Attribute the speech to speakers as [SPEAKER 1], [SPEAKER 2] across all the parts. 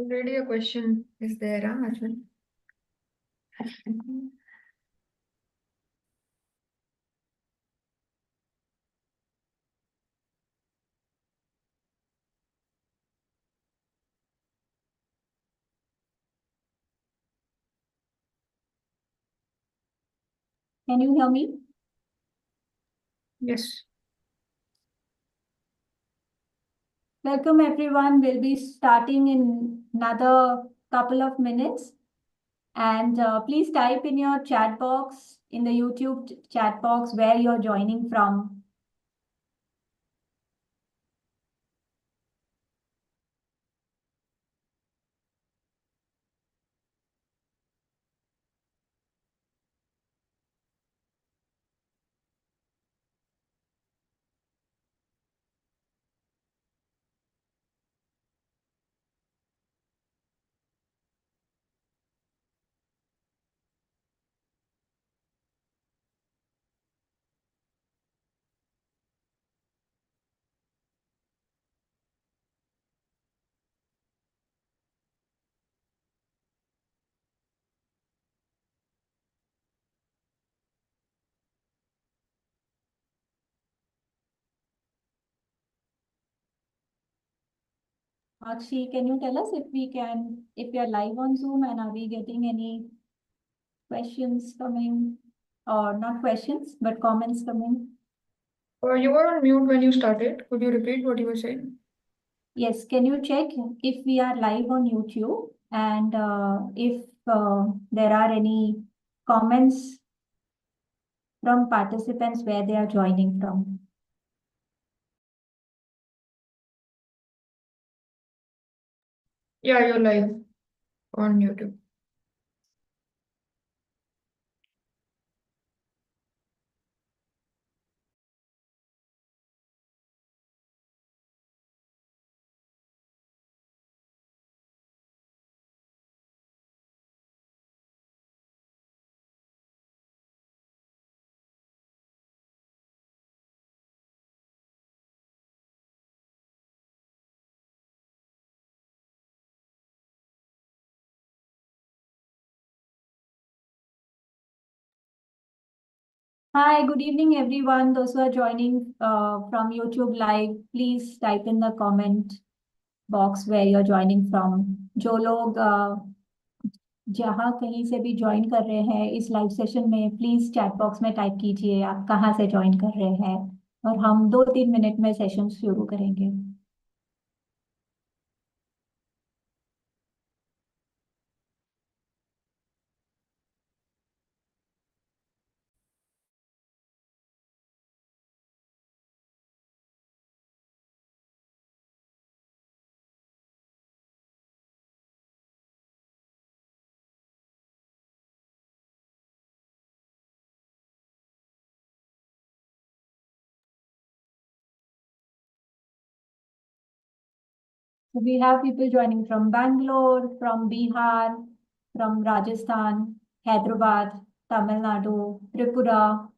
[SPEAKER 1] Already a question is there, huh, Ashwin?
[SPEAKER 2] Can you hear me?
[SPEAKER 1] Yes.
[SPEAKER 2] Welcome everyone. We'll be starting in another couple of minutes. And please type in your chat box in the YouTube chat box where you're joining from. Akshi, can you tell us if we are live on Zoom and are we getting any questions coming, or not questions, but comments coming?
[SPEAKER 1] You were on mute when you started. Could you repeat what you were saying?
[SPEAKER 2] Yes, can you check if we are live on YouTube and if there are any comments from participants where they are joining from?
[SPEAKER 1] Yeah, you're live on YouTube.
[SPEAKER 2] Hi, good evening, everyone. Those who are joining from YouTube Live, please type in the comment box where you're joining from. जो लोग जहाँ कहीं से भी join कर रहे हैं इस लाइव सेशन में, प्लीज चैट बॉक्स में टाइप कीजिए आप कहाँ से ज्वाइन कर रहे हैं, और हम 2-3 मिनट में सेशन शुरू करेंगे. So we have people joining from Bangalore, from Bihar, from Rajasthan, Hyderabad, Tamil Nadu, Tripura,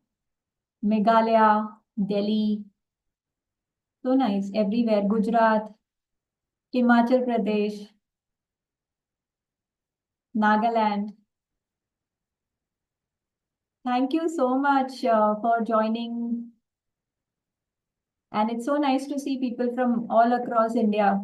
[SPEAKER 2] Meghalaya, Delhi. So nice. Everywhere. Gujarat, Himachal Pradesh, Nagaland. Thank you so much for joining. And it's so nice to see people from all across India.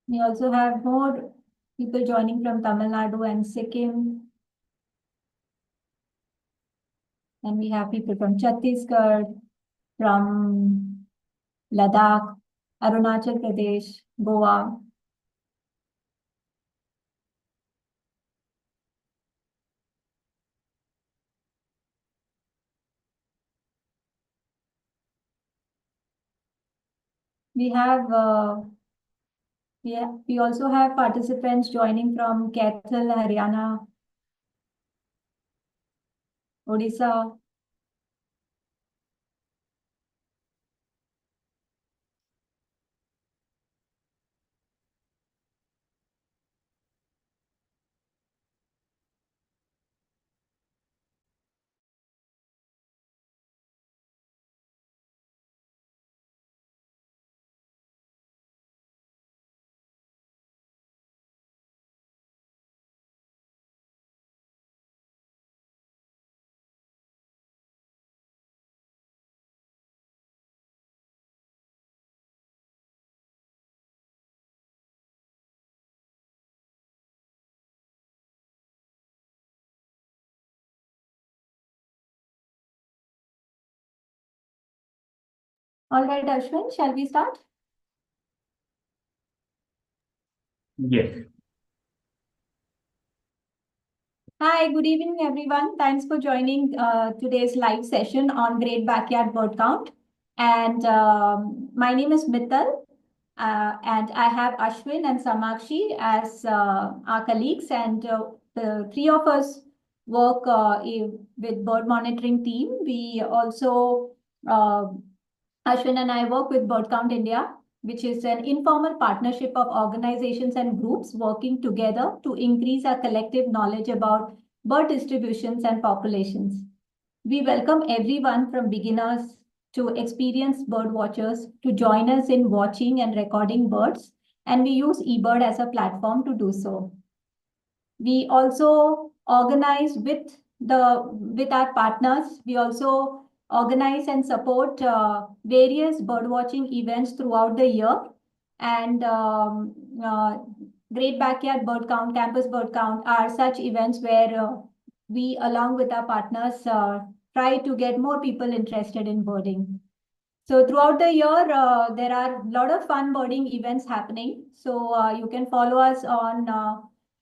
[SPEAKER 2] We also have more people joining from Tamil Nadu and Sikkim. And we have people from Chhattisgarh, from Ladakh, Arunachal Pradesh, Goa. We have we also have participants joining from Kaithal, Haryana, Odisha. All right, Ashwin, shall we start?
[SPEAKER 3] Yes.
[SPEAKER 2] Hi, good evening, everyone. Thanks for joining today's live session on Great Backyard Bird Count. And my name is Mittal, and I have Ashwin and Samakshi as our colleagues, and the three of us work with bird monitoring team. We also uh, Ashwin and I work with Bird Count India, which is an informal partnership of organizations and groups working together to increase our collective knowledge about bird distributions and populations. We welcome everyone from beginners to experienced bird watchers to join us in watching and recording birds, and we use eBird as a platform to do so. We also organize with our partners. We also organize and support various birdwatching events throughout the year. And Great Backyard Bird Count, Campus Bird Count are such events where we, along with our partners, try to get more people interested in birding. So throughout the year, there are a lot of fun birding events happening. So you can follow us on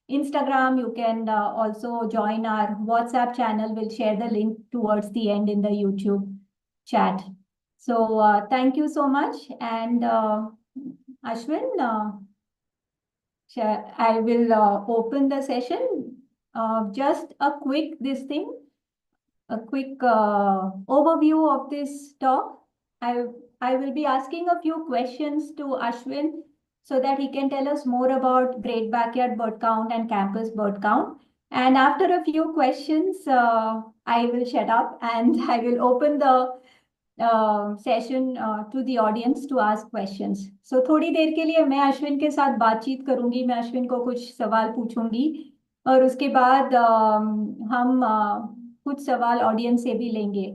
[SPEAKER 2] Instagram. You can also join our WhatsApp channel. We'll share the link towards the end in the YouTube chat. So thank you so much. And Ashwin, I will open the session. Just a quick overview of this talk. I will be asking a few questions to Ashwin so that he can tell us more about Great Backyard Bird Count and Campus Bird Count. And after a few questions, I will shut up and I will open the session to the audience to ask questions. So थोड़ी देर के लिए मैं अश्विन के साथ बातचीत करूंगी, मैं अश्विन को कुछ सवाल पूछूंगी और उसके बाद हम कुछ सवाल ऑडियंस से भी लेंगे.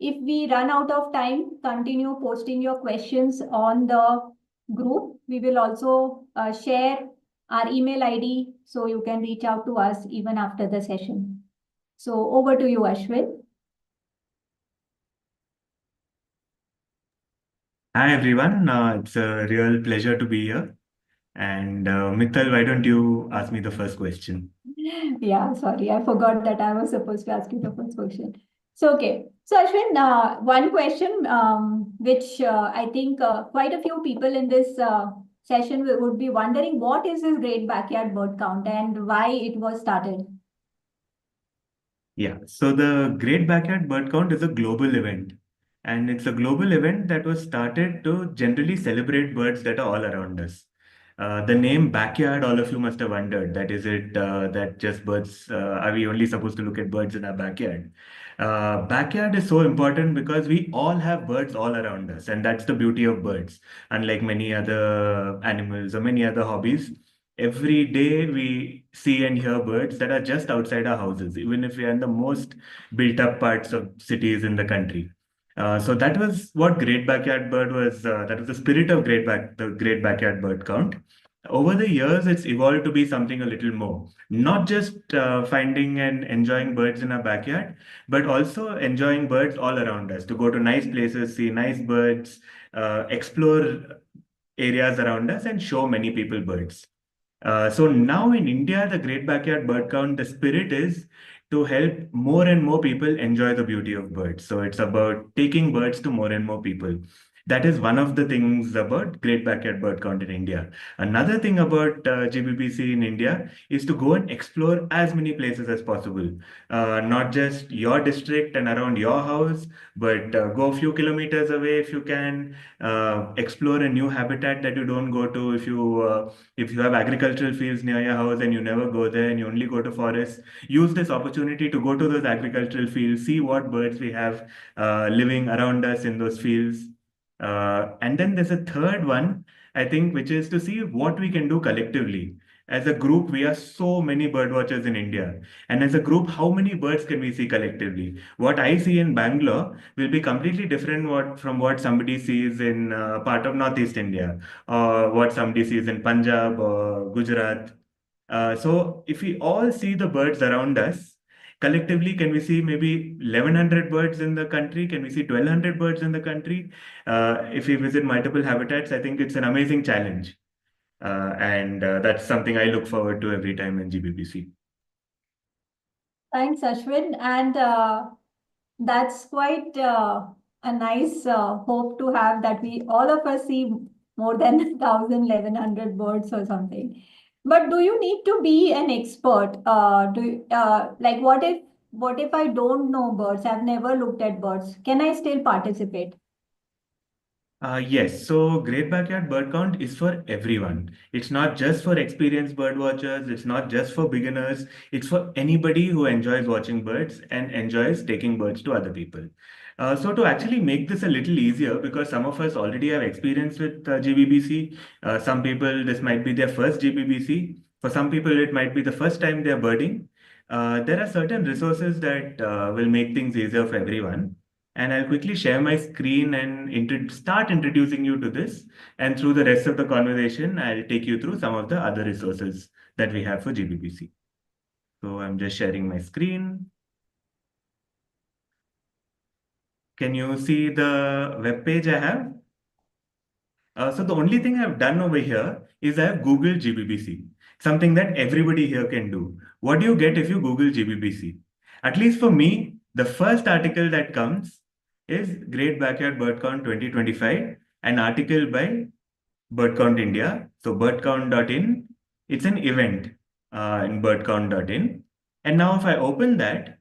[SPEAKER 2] If we run out of time, continue posting your questions on the group. We will also share our email ID so you can reach out to us even after the session. So over to you, Ashwin.
[SPEAKER 3] Hi, everyone. It's a real pleasure to be here. And Mittal, why don't you ask me the first question?
[SPEAKER 2] Yeah, sorry, I forgot that I was supposed to ask you the first question. So, okay. So, Ashwin, one question which I think quite a few people in this session would be wondering, what is this Great Backyard Bird Count and why it was started?
[SPEAKER 3] Yeah, so the Great Backyard Bird Count is a global event. And it's a global event that was started to generally celebrate birds that are all around us. The name backyard, all of you must have wondered, that is it, that just birds, are we only supposed to look at birds in our backyard? Backyard is so important because we all have birds all around us, and that's the beauty of birds. Unlike many other animals or many other hobbies, every day we see and hear birds that are just outside our houses, even if we are in the most built up parts of cities in the country. So that was what Great Backyard Bird was. That was the spirit of the Great Backyard Bird Count. Over the years, it's evolved to be something a little more. Not just finding and enjoying birds in our backyard, but also enjoying birds all around us. To go to nice places, see nice birds, explore areas around us, and show many people birds. So now in India, the Great Backyard Bird Count, the spirit is to help more and more people enjoy the beauty of birds. So it's about taking birds to more and more people. That is one of the things about Great Backyard Bird Count in India. Another thing about GBBC in India is to go and explore as many places as possible. Not just your district and around your house, but go a few kilometers away if you can. Explore a new habitat that you don't go to. If you have agricultural fields near your house and you never go there and you only go to forests, use this opportunity to go to those agricultural fields, see what birds we have living around us in those fields. And then there's a third one, I think, which is to see what we can do collectively. As a group, we are so many bird watchers in India. And as a group, how many birds can we see collectively? What I see in Bangalore will be completely different from what somebody sees in part of Northeast India, or what somebody sees in Punjab or Gujarat. So if we all see the birds around us, collectively, can we see maybe 1100 birds in the country? Can we see 1200 birds in the country? If we visit multiple habitats, I think it's an amazing challenge. And that's something I look forward to every time in GBBC.
[SPEAKER 2] Thanks, Ashwin. And that's quite a nice hope to have that we all of us see more than 1,100 birds or something. But do you need to be an expert? Like what if I don't know birds? I've never looked at birds. Can I still participate?
[SPEAKER 3] Yes, so Great Backyard Bird Count is for everyone. It's not just for experienced bird watchers, it's not just for beginners, it's for anybody who enjoys watching birds and enjoys taking birds to other people. So to actually make this a little easier, because some of us already have experience with GBBC, some people this might be their first GBBC, for some people it might be the first time they're birding. There are certain resources that will make things easier for everyone. And I'll quickly share my screen and start introducing you to this. And through the rest of the conversation, I'll take you through some of the other resources that we have for GBBC. So I'm just sharing my screen. Can you see the web page I have? So the only thing I've done over here is I have Googled GBBC, something that everybody here can do. What do you get if you Google GBBC? At least for me, the first article that comes is Great Backyard Bird Count 2025, an article by Bird Count India. So birdcount.in, it's an event in birdcount.in. And now if I open that,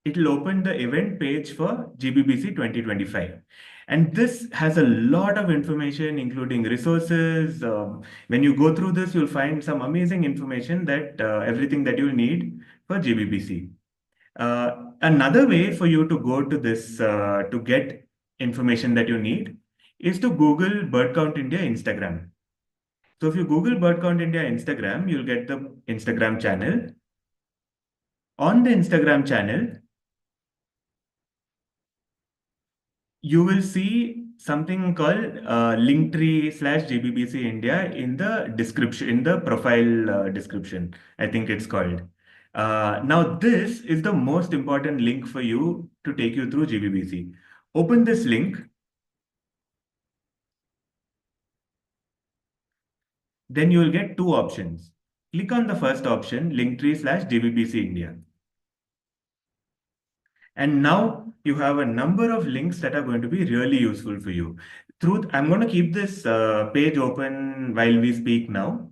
[SPEAKER 3] it'll open the event page for GBBC 2025. And this has a lot of information, including resources. When you go through this, you'll find some amazing information that everything that you'll need for GBBC. Another way for you to go to this to get information that you need is to Google Bird Count India Instagram. So if you Google Bird Count India Instagram, you'll get the Instagram channel. On the Instagram channel, you will see something called Linktree/GBBC India in the description, in the profile description, I think it's called. Now, this is the most important link for you to take you through GBBC. Open this link. Then you will get two options. Click on the first option, Linktree/GBBC India. And now you have a number of links that are going to be really useful for you. I'm going to keep this page open while we speak now.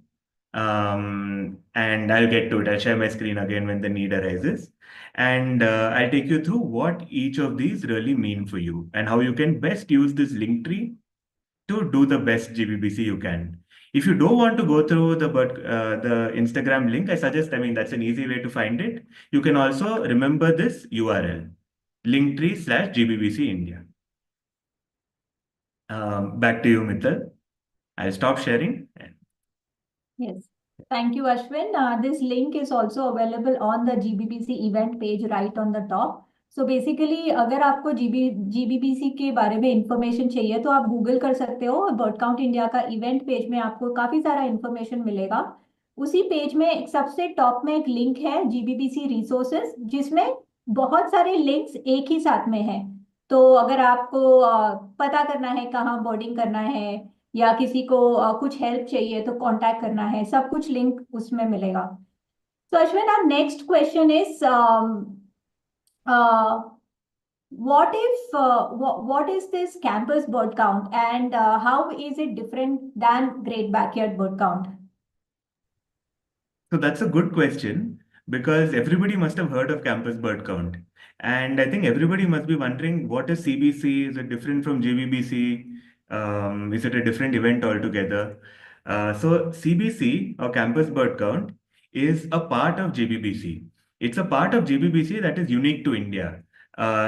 [SPEAKER 3] And I'll get to it. I'll share my screen again when the need arises. And I'll take you through what each of these really mean for you and how you can best use this link tree to do the best GBBC you can. If you don't want to go through the Instagram link, I suggest, that's an easy way to find it. You can also remember this URL, linktree/GBBC India. Back to you, Mittal. I'll stop sharing.
[SPEAKER 2] Yes. Thank you, Ashwin. This link is also available on the GBBC event page right on the top. So basically, अगर आपको GBBC के बारे में information चाहिए तो आप Google कर सकते हो। बर्ड काउंट इंडिया का इवेंट पेज में आपको काफी सारा इंफॉर्मेशन मिलेगा। उसी पेज में एक सबसे टॉप में एक लिंक है GBBC रिसोर्सेज, जिसमें बहुत सारे लिंक्स एक ही साथ में है। तो अगर आपको पता करना है कहाँ बोर्डिंग करना है या किसी को कुछ हेल्प चाहिए तो कांटेक्ट करना है, सब कुछ लिंक उसमें मिलेगा। So Ashwin, our next question is what is this campus bird count and how is it different than Great Backyard Bird Count?
[SPEAKER 3] So that's a good question because everybody must have heard of campus bird count. And I think everybody must be wondering, what is CBC? Is it different from GBBC? Is it a different event altogether? So CBC, or campus bird count, is a part of GBBC. It's a part of GBBC that is unique to India,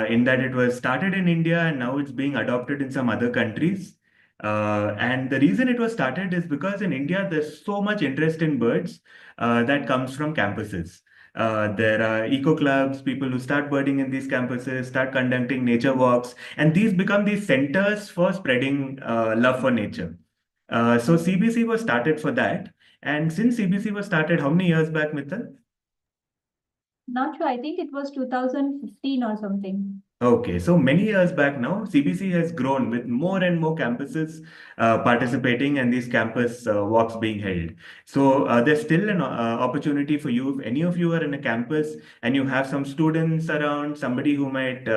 [SPEAKER 3] in that it was started in India and now it's being adopted in some other countries. And the reason it was started is because in India, there's so much interest in birds that comes from campuses. There are eco clubs, people who start birding in these campuses, start conducting nature walks, and these become these centers for spreading love for nature. So CBC was started for that. And since CBC was started, how many years back, Mittal?
[SPEAKER 2] Not sure. I think it was 2015 or something.
[SPEAKER 3] Okay, so many years back now, CBC has grown with more and more campuses participating and these campus walks being held. So there's still an opportunity for you. If any of you are in a campus and you have some students around, somebody who might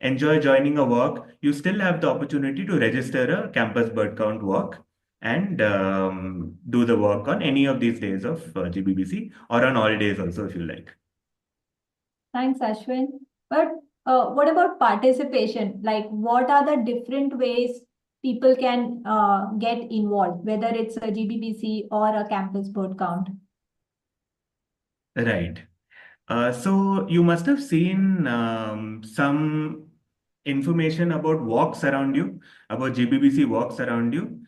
[SPEAKER 3] enjoy joining a walk, you still have the opportunity to register a campus bird count walk and do the work on any of these days of GBBC or on all days also if you like.
[SPEAKER 2] Thanks, Ashwin. But what about participation? Like, what are the different ways people can get involved, whether it's a GBBC or a campus board count?
[SPEAKER 3] Right. So you must have seen some information about walks around you, about GBBC walks around you.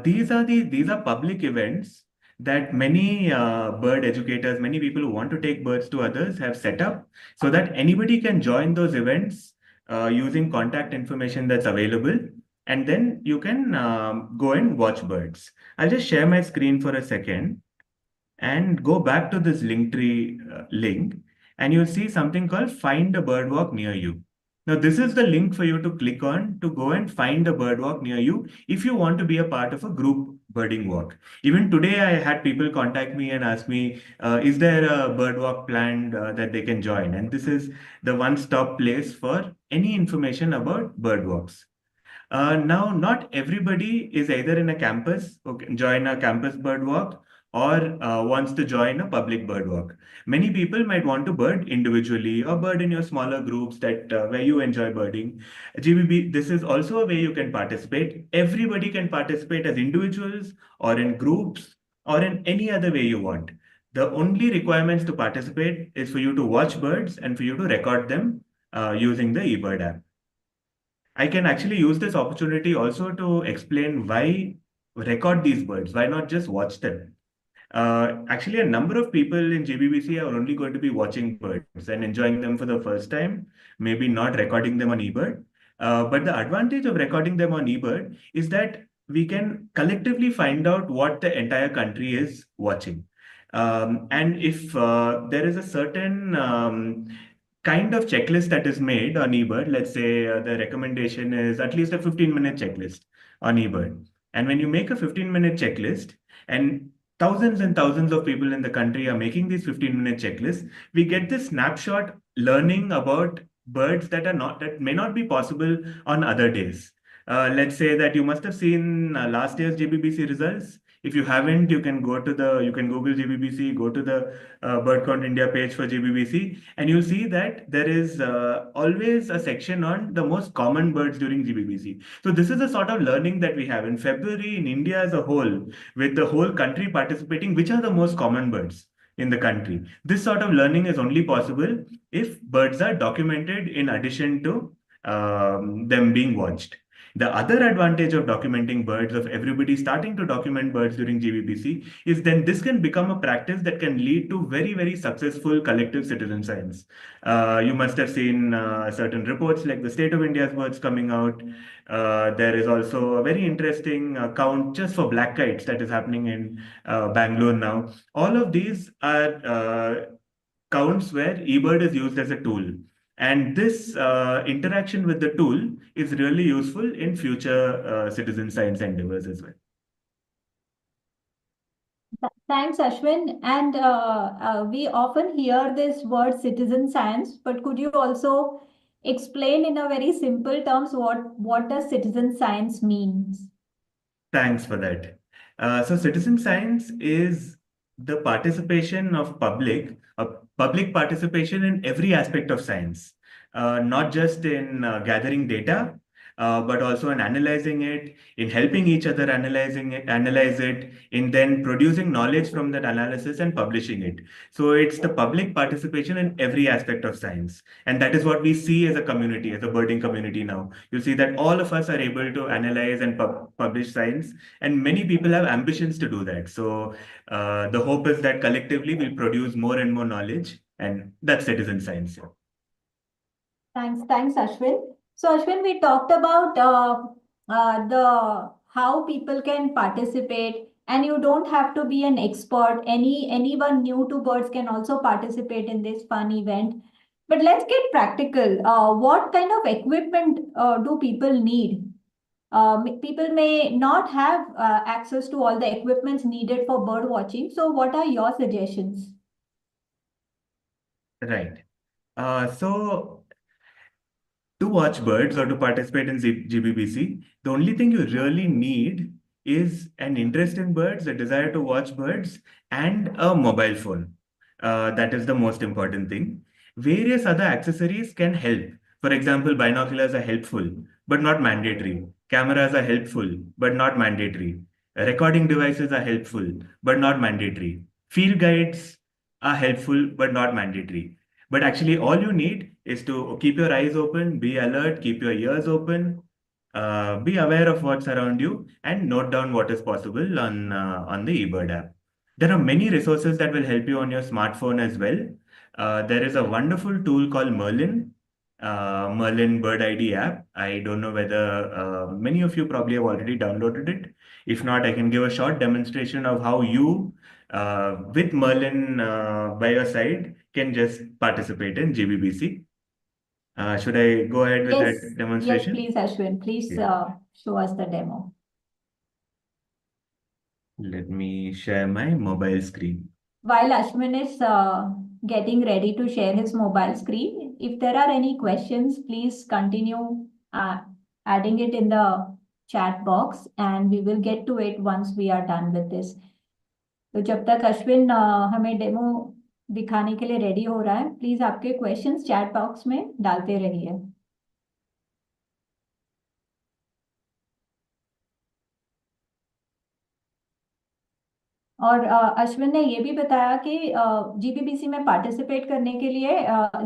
[SPEAKER 3] These are public events that many bird educators, many people who want to take birds to others have set up so that anybody can join those events using contact information that's available, and then you can go and watch birds. I'll just share my screen for a second and go back to this Linktree link, and you'll see something called Find a Birdwalk Near You. Now, this is the link for you to click on to go and find a birdwalk near you if you want to be a part of a group birding walk. Even today, I had people contact me and ask me, is there a birdwalk planned that they can join? And this is the one-stop place for any information about birdwalks. Now, not everybody is either in a campus or can join a campus bird walk or wants to join a public bird walk. Many people might want to bird individually or bird in your smaller groups that where you enjoy birding. GBB, this is also a way you can participate. Everybody can participate as individuals or in groups or in any other way you want. The only requirements to participate is for you to watch birds and for you to record them using the eBird app. I can actually use this opportunity also to explain why record these birds, why not just watch them. Actually, a number of people in GBBC are only going to be watching birds and enjoying them for the first time, maybe not recording them on eBird. But the advantage of recording them on eBird is that we can collectively find out what the entire country is watching. And if there is a certain kind of checklist that is made on eBird, let's say the recommendation is at least a 15-minute checklist on eBird. And when you make a 15-minute checklist, and thousands and thousands of people in the country are making these 15-minute checklists, we get this snapshot learning about birds that may not be possible on other days. Let's say that you must have seen last year's GBBC results. If you haven't, you can you can Google GBBC, go to the Bird Count India page for GBBC, and you'll see that there is always a section on the most common birds during GBBC. So this is a sort of learning that we have in February in India as a whole, with the whole country participating, which are the most common birds in the country. This sort of learning is only possible if birds are documented in addition to them being watched. The other advantage of documenting birds, of everybody starting to document birds during GBBC, is then this can become a practice that can lead to very, very successful collective citizen science. You must have seen certain reports like the State of India's birds coming out. There is also a very interesting count just for black kites that is happening in Bangalore now. All of these are counts where eBird is used as a tool. And this interaction with the tool is really useful in future citizen science endeavors as well.
[SPEAKER 2] Thanks, Ashwin. And we often hear this word citizen science, but could you also explain in a very simple terms what does citizen science means?
[SPEAKER 3] Thanks for that. So citizen science is the participation of public participation in every aspect of science, not just in gathering data, but also in analyzing it, in helping each other analyze it, in then producing knowledge from that analysis and publishing it. So it's the public participation in every aspect of science. And that is what we see as a community, as a birding community now. You see that all of us are able to analyze and publish science, and many people have ambitions to do that. So the hope is that collectively we'll produce more and more knowledge, and that's citizen science.
[SPEAKER 2] Thanks, Ashwin. So, Ashwin, we talked about the how people can participate And you don't have to be an expert. Anyone new to birds can also participate in this fun event. But let's get practical. What kind of equipment do people need? People may not have access to all the equipments needed for bird watching. So what are your suggestions?
[SPEAKER 3] Right. So to watch birds or to participate in GBBC, the only thing you really need is an interest in birds, a desire to watch birds, and a mobile phone. That is the most important thing. Various other accessories can help. For example, binoculars are helpful, but not mandatory. Cameras are helpful, but not mandatory. Recording devices are helpful, but not mandatory. Field guides are helpful, but not mandatory. But actually, all you need is to keep your eyes open, be alert, keep your ears open, be aware of what's around you, and note down what is possible on the eBird app. There are many resources that will help you on your smartphone as well. There is a wonderful tool called Merlin, Merlin Bird ID app. I don't know whether many of you probably have already downloaded it. If not, I can give a short demonstration of how you, with Merlin by your side, can just participate in GBBC. Should I go ahead with
[SPEAKER 2] Yes,
[SPEAKER 3] that demonstration?
[SPEAKER 2] please, Ashwin. Please
[SPEAKER 3] Yeah.
[SPEAKER 2] show us the demo.
[SPEAKER 3] Let me share my mobile screen.
[SPEAKER 2] While Ashwin is getting ready to share his mobile screen, if there are any questions, please continue adding it in the chat box, and we will get to it once we are done with this. तो जब तक अश्विन हमें demo दिखाने के लिए ready हो रहा है, प्लीज आपके क्वेश्चंस चैट बॉक्स में डालते रहिए. और अश्विन ने ये भी बताया कि जीबीबीसी में पार्टिसिपेट करने के लिए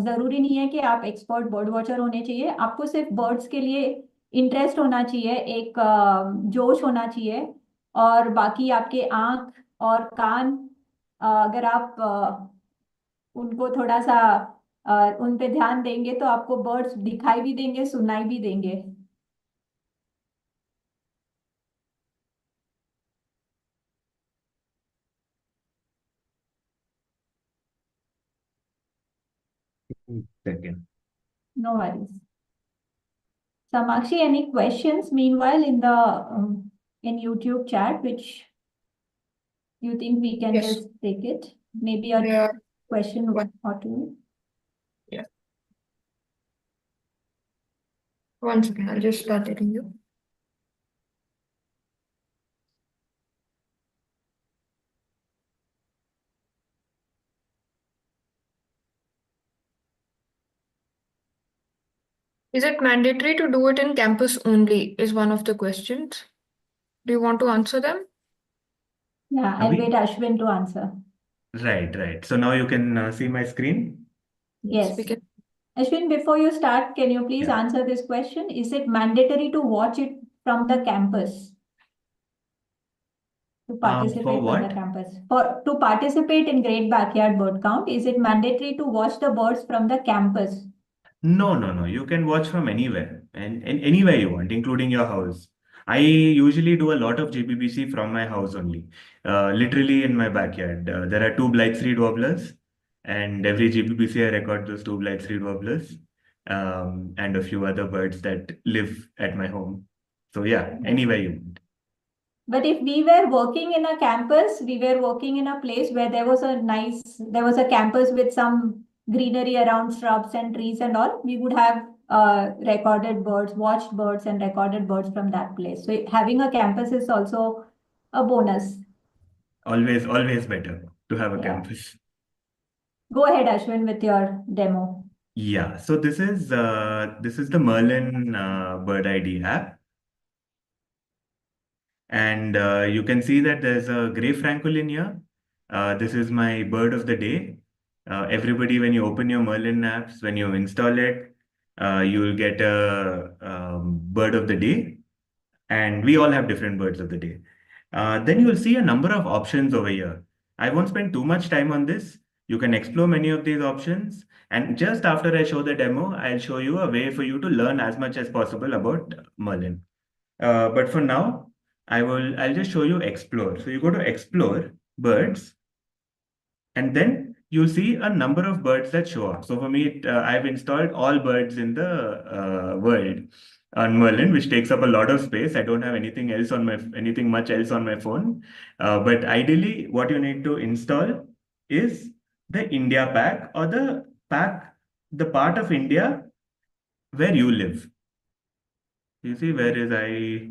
[SPEAKER 2] जरूरी नहीं है कि आप एक्सपर्ट बर्ड वॉचर होने चाहिए. आपको सिर्फ बर्ड्स के लिए इंटरेस्ट होना चाहिए, एक जोश होना चाहिए, और बाकी आपके आंख और कान, अगर आप उनको थोड़ा सा उन पे ध्यान देंगे तो आपको बर्ड्स दिखाई भी देंगे, सुनाई भी देंगे.
[SPEAKER 3] Second.
[SPEAKER 2] No worries. Samakshi, any questions meanwhile in the in YouTube chat, which you think we can
[SPEAKER 1] Yes.
[SPEAKER 2] just take it? Maybe a
[SPEAKER 1] There are
[SPEAKER 2] question
[SPEAKER 1] one.
[SPEAKER 2] or two.
[SPEAKER 1] Yeah. One second, I'll just start taking you. Is it mandatory to do it in campus only? Is one of the questions. Do you want to answer them?
[SPEAKER 2] Yeah, I'll wait Ashwin to answer.
[SPEAKER 3] Right. So now you can see my screen.
[SPEAKER 2] Yes.
[SPEAKER 1] We can.
[SPEAKER 2] Ashwin, before you start, can you please
[SPEAKER 3] Yeah.
[SPEAKER 2] answer this question? Is it mandatory to watch it from the campus? To participate
[SPEAKER 3] For
[SPEAKER 2] from the
[SPEAKER 3] what?
[SPEAKER 2] campus. To participate in Great Backyard Bird Count, is it mandatory to watch the birds from the campus?
[SPEAKER 3] No. You can watch from anywhere and anywhere you want, including your house. I usually do a lot of GBBC from my house only, literally in my backyard. There are two Blythe-Reed warblers, and every GBBC I record those two Blythe-Reed warblers, and a few other birds that live at my home. So yeah, anywhere you want.
[SPEAKER 2] But if we were working in a campus, we were working in a place where there was a campus with some greenery around, shrubs and trees and all, we would have recorded birds, watched birds and recorded birds from that place. So having a campus is also a bonus.
[SPEAKER 3] Always better to have a campus.
[SPEAKER 2] Go ahead, Ashwin, with your demo.
[SPEAKER 3] Yeah, so this is the Merlin Bird ID app. And you can see that there's a gray francolin here. This is my bird of the day. Everybody, when you open your Merlin apps, when you install it, you'll get a bird of the day. And we all have different birds of the day. Then you'll see a number of options over here. I won't spend too much time on this. You can explore many of these options. And just after I show the demo, I'll show you a way for you to learn as much as possible about Merlin. But for now, I'll just show you explore. So you go to explore birds, and then you'll see a number of birds that show up. So for me, I've installed all birds in the world on Merlin, which takes up a lot of space. I don't have anything much else on my phone. But ideally, what you need to install is the India pack, or the part of India where you live. You see, where is I?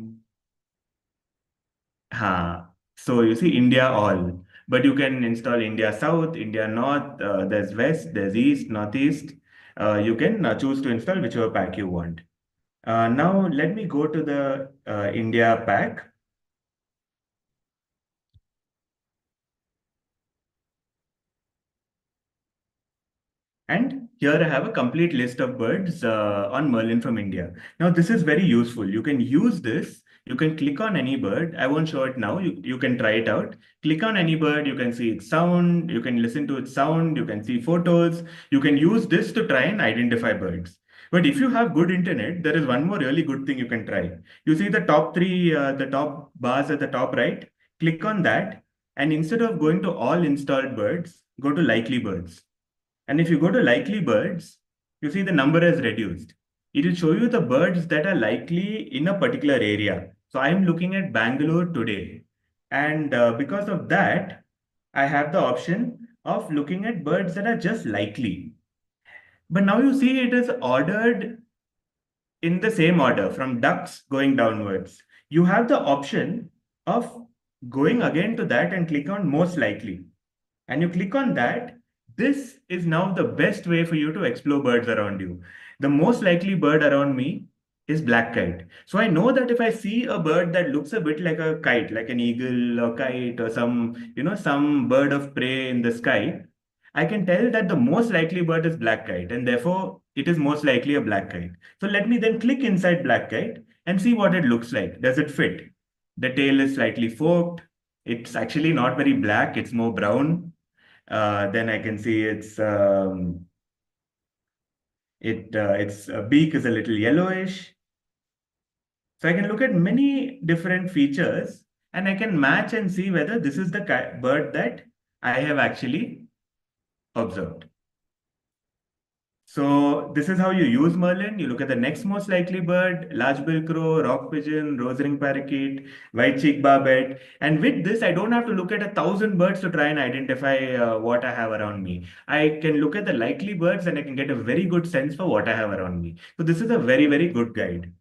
[SPEAKER 3] So you see India all, but you can install India South, India North, there's West, there's East, Northeast. You can choose to install whichever pack you want. Now let me go to the India pack. And here I have a complete list of birds on Merlin from India. Now this is very useful. You can use this. You can click on any bird. I won't show it now. You can try it out. Click on any bird. You can see its sound. You can listen to its sound. You can see photos. You can use this to try and identify birds. But if you have good internet, there is one more really good thing you can try. You see the the top bars at the top right? Click on that. And instead of going to all installed birds, go to likely birds. And if you go to likely birds, you see the number is reduced. It will show you the birds that are likely in a particular area. So I'm looking at Bangalore today. And because of that, I have the option of looking at birds that are just likely. But now you see it is ordered in the same order from ducks going downwards. You have the option of going again to that and click on most likely. And you click on that. This is now the best way for you to explore birds around you. The most likely bird around me is black kite. So I know that if I see a bird that looks a bit like a kite, like an eagle or kite or some bird of prey in the sky, I can tell that the most likely bird is black kite, and therefore it is most likely a black kite. So let me then click inside black kite and see what it looks like. Does it fit? The tail is slightly forked. It's actually not very black, it's more brown. Then I can see its beak is a little yellowish. So I can look at many different features and I can match and see whether this is the bird that I have actually observed. So this is how you use Merlin. You look at the next most likely bird, large-billed crow, rock pigeon, rose-ring parakeet, white-cheeked barbet. And with this, I don't have to look at 1,000 birds to try and identify what I have around me. I can look at the likely birds and I can get a very good sense for what I have around me. So this is a very, very good guide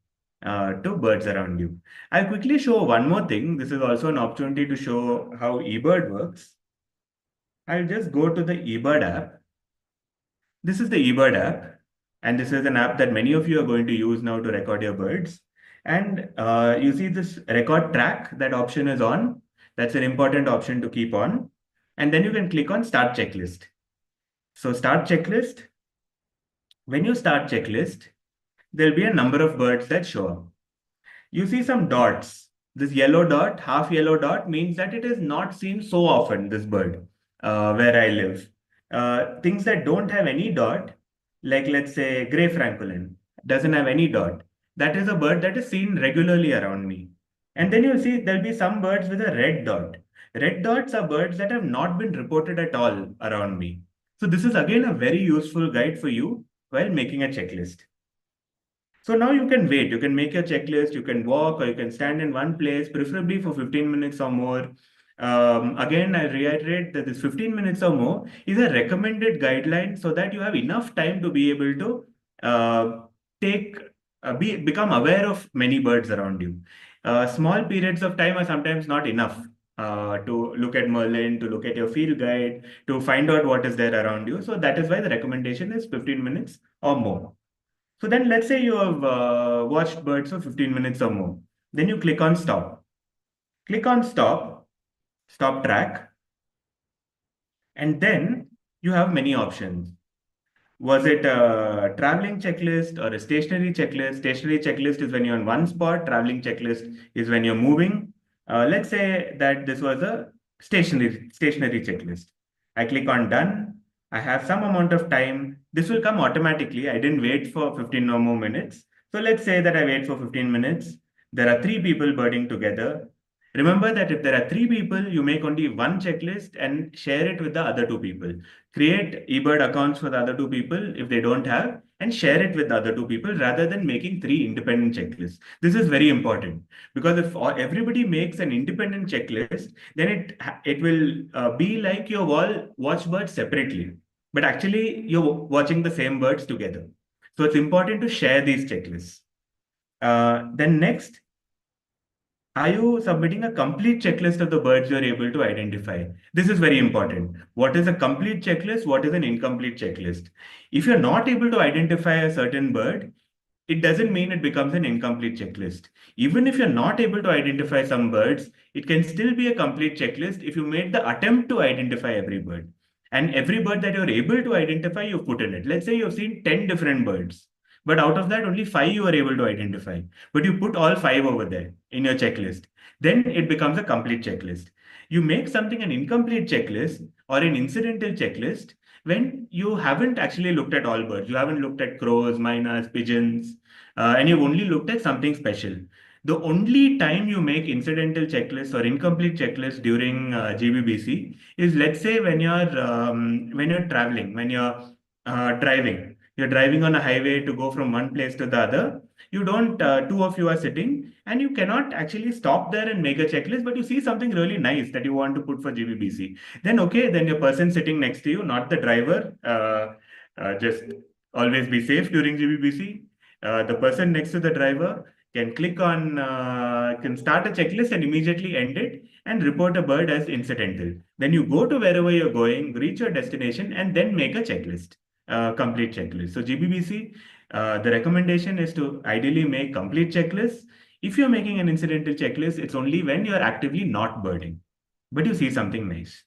[SPEAKER 3] to birds around you. I'll quickly show one more thing. This is also an opportunity to show how eBird works. I'll just go to the eBird app. This is the eBird app, and this is an app that many of you are going to use now to record your birds. And you see this record track, that option is on. That's an important option to keep on. And then you can click on start checklist. So start checklist. When you start checklist, there'll be a number of birds that show up. You see some dots. This yellow dot, half yellow dot, means that it is not seen so often, this bird, where I live. Things that don't have any dot, like let's say gray francolin, doesn't have any dot. That is a bird that is seen regularly around me. And then you'll see there'll be some birds with a red dot. Red dots are birds that have not been reported at all around me. So this is again a very useful guide for you while making a checklist. So now you can wait, you can make your checklist, you can walk or you can stand in one place, preferably for 15 minutes or more. Again, I reiterate that this 15 minutes or more is a recommended guideline so that you have enough time to be able to become aware of many birds around you. Small periods of time are sometimes not enough to look at Merlin, to look at your field guide, to find out what is there around you. So that is why the recommendation is 15 minutes or more. So then let's say you have watched birds for 15 minutes or more. Then you click on stop. Click on stop, stop track. And then you have many options. Was it a traveling checklist or a stationary checklist? Stationary checklist is when you're in one spot. Traveling checklist is when you're moving. Let's say that this was a stationary checklist. I click on done. I have some amount of time. This will come automatically. I didn't wait for 15 or more minutes. So let's say that I wait for 15 minutes. There are 3 people birding together. Remember that if there are three people, you make only one checklist and share it with the other two people. Create eBird accounts for the other two people if they don't have, and share it with the other two people rather than making three independent checklists. This is very important because if everybody makes an independent checklist, then it will be like you all watch birds separately, but actually you're watching the same birds together. So it's important to share these checklists. Then next, are you submitting a complete checklist of the birds you're able to identify? This is very important. What is a complete checklist? What is an incomplete checklist? If you're not able to identify a certain bird, it doesn't mean it becomes an incomplete checklist. Even if you're not able to identify some birds, it can still be a complete checklist if you made the attempt to identify every bird. And every bird that you're able to identify, you put in it. Let's say you've seen 10 different birds, but out of that, only five you are able to identify. But you put all five over there in your checklist. Then it becomes a complete checklist. You make something an incomplete checklist or an incidental checklist when you haven't actually looked at all birds. You haven't looked at crows, miners, pigeons, and you've only looked at something special. The only time you make incidental checklists or incomplete checklists during GBBC is, let's say, when you're traveling, when you're driving. You're driving on a highway to go from one place to the other. You don't, two of you are sitting and you cannot actually stop there and make a checklist, but you see something really nice that you want to put for GBBC. Then, okay, then your person sitting next to you, not the driver, just always be safe during GBBC. The person next to the driver can can start a checklist and immediately end it and report a bird as incidental. Then you go to wherever you're going, reach your destination, and then make a checklist, complete checklist. So GBBC, the recommendation is to ideally make complete checklists. If you're making an incidental checklist, it's only when you're actively not birding, but you see something nice.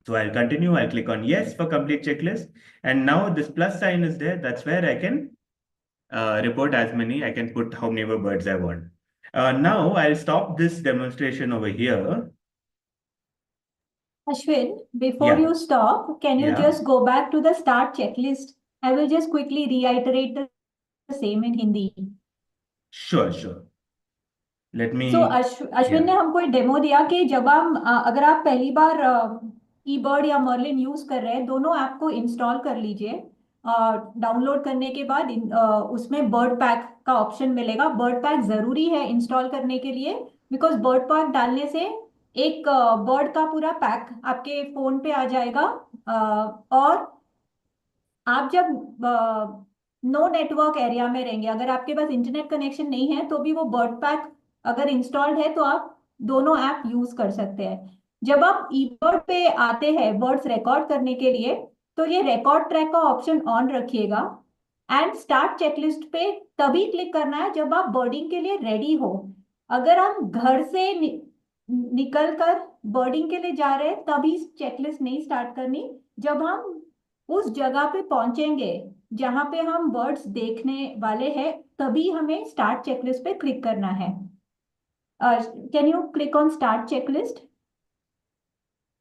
[SPEAKER 3] So I'll continue. I'll click on yes for complete checklist. And now this plus sign is there. That's where I can report as many. I can put how many birds I want. Now I'll stop this demonstration over here.
[SPEAKER 2] Ashwin, before
[SPEAKER 3] Yeah,
[SPEAKER 2] you stop, can you
[SPEAKER 3] yeah,
[SPEAKER 2] just go back to the start checklist? I will just quickly reiterate the same in Hindi.
[SPEAKER 3] sure. Let
[SPEAKER 2] so
[SPEAKER 3] me,
[SPEAKER 2] Ashwin
[SPEAKER 3] yeah,
[SPEAKER 2] ने हमको एक demo दिया कि जब हम अगर आप पहली बार ईबर्ड या मर्लिन यूज कर रहे हैं, दोनों ऐप को इंस्टॉल कर लीजिए। डाउनलोड करने के बाद उसमें बर्ड पैक का ऑप्शन मिलेगा। बर्ड पैक जरूरी है इंस्टॉल करने के लिए, बिकॉज बर्ड पैक डालने से एक बर्ड का पूरा पैक आपके फोन पे आ जाएगा। और आप जब नो नेटवर्क एरिया में रहेंगे, अगर आपके पास इंटरनेट कनेक्शन नहीं है, तो भी वो बर्ड पैक अगर इंस्टॉल्ड है तो आप दोनों ऐप यूज कर सकते हैं। जब आप ईबर्ड पे आते हैं बर्ड्स रिकॉर्ड करने के लिए, तो ये रिकॉर्ड ट्रैक का ऑप्शन ऑन रखिएगा। एंड स्टार्ट चेकलिस्ट पे तभी क्लिक करना है जब आप बर्डिंग के लिए रेडी हो। अगर हम घर से निकल कर बर्डिंग के लिए जा रहे हैं, तभी चेकलिस्ट नहीं स्टार्ट करनी। जब हम उस जगह पे पहुंचेंगे जहां पे हम बर्ड्स देखने वाले हैं, तभी हमें स्टार्ट चेकलिस्ट पे क्लिक करना है। Can you click on start checklist?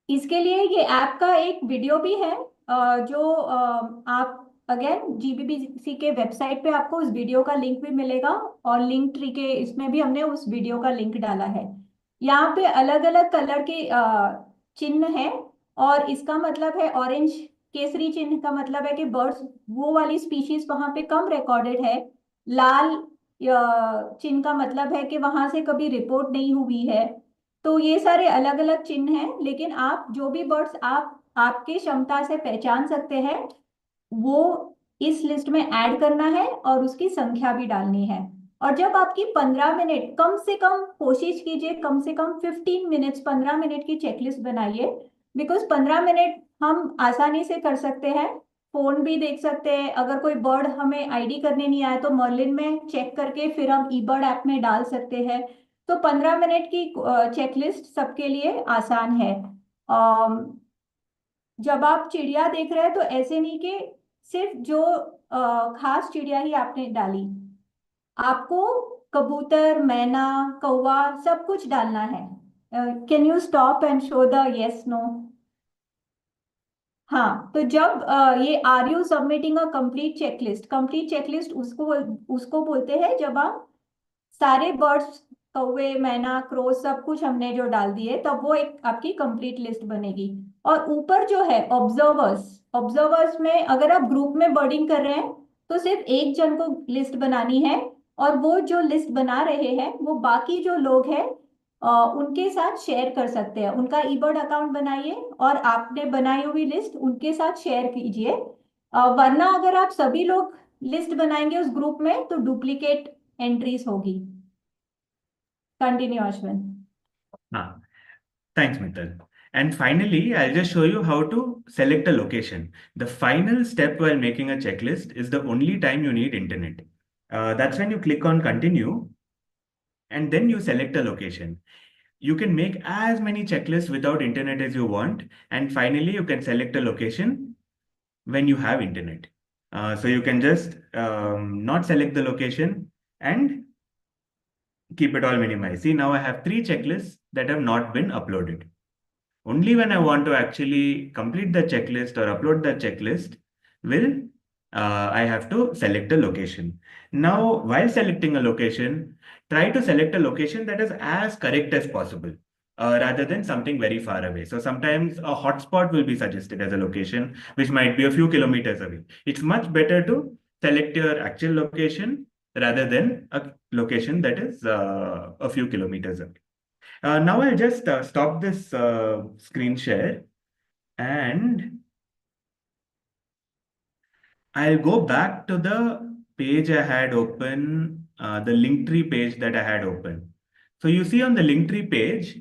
[SPEAKER 2] इसके लिए ये ऐप का एक वीडियो भी है, जो आप अगेन जीबीबीसी के वेबसाइट पे आपको उस वीडियो का लिंक भी मिलेगा, और लिंक ट्री के इसमें भी हमने उस वीडियो का लिंक डाला है। यहाँ पे अलग अलग कलर के चिन्ह है, और इसका मतलब है ऑरेंज केसरी चिन्ह का मतलब है कि बर्ड्स वो वाली स्पीशीज वहां पे कम रिकॉर्डेड है। लाल चिन्ह का मतलब है कि वहां से कभी रिपोर्ट नहीं हुई है। तो ये सारे अलग अलग चिन्ह हैं, लेकिन आप जो भी बर्ड्स आप आपके क्षमता से पहचान सकते हैं, वो इस लिस्ट में ऐड करना है और उसकी संख्या भी डालनी है। और जब आपकी 15 मिनट, कम से कम कोशिश कीजिए, कम से कम 15 मिनट्स, 15 मिनट की चेकलिस्ट बनाइए। बिकॉज 15 मिनट हम आसानी से कर सकते हैं, फोन भी देख सकते हैं। अगर कोई बर्ड हमें आईडी करने नहीं आया तो मर्लिन में चेक करके फिर हम ईबर्ड ऐप में डाल सकते हैं। तो 15 मिनट की चेकलिस्ट सबके लिए आसान है। जब आप चिड़िया देख रहे हैं तो ऐसे नहीं कि सिर्फ जो खास चिड़िया ही आपने डाली, आपको कबूतर, मैना, कौवा सब कुछ डालना है। Can you stop and show the yes no? हाँ, तो जब ये are you submitting a complete checklist उसको उसको बोलते हैं जब आप सारे बर्ड्स कौवे, मैना, क्रो सब कुछ हमने जो डाल दिए, तब वो एक आपकी कंप्लीट लिस्ट बनेगी। और ऊपर जो है ऑब्जर्वर्स, ऑब्जर्वर्स में अगर आप ग्रुप में बर्डिंग कर रहे हैं तो सिर्फ एक जन को लिस्ट बनानी है, और वो जो लिस्ट बना रहे हैं वो बाकी जो लोग हैं उनके साथ शेयर कर सकते हैं। उनका ईबर्ड अकाउंट बनाइए और आपने बनाई हुई लिस्ट उनके साथ शेयर कीजिए। वरना अगर आप सभी लोग लिस्ट बनाएंगे उस ग्रुप में तो डुप्लीकेट एंट्रीज होगी। Continue Ashwin.
[SPEAKER 3] Ah, thanks, Mittal. And finally, I'll just show you how to select a location. The final step while making a checklist is the only time you need internet. That's when you click on continue and then you select a location. You can make as many checklists without internet as you want. And finally, you can select a location when you have internet. So you can just not select the location and keep it all minimized. See, now I have 3 checklists that have not been uploaded. Only when I want to actually complete the checklist or upload the checklist will I have to select a location. Now, while selecting a location, try to select a location that is as correct as possible. Rather than something very far away. So sometimes a hotspot will be suggested as a location, which might be a few kilometers away. It's much better to select your actual location rather than a location that is a few kilometers away. Now I'll just stop this screen share and I'll go back to the page I had open, the Linktree page that I had open. So you see on the Linktree page,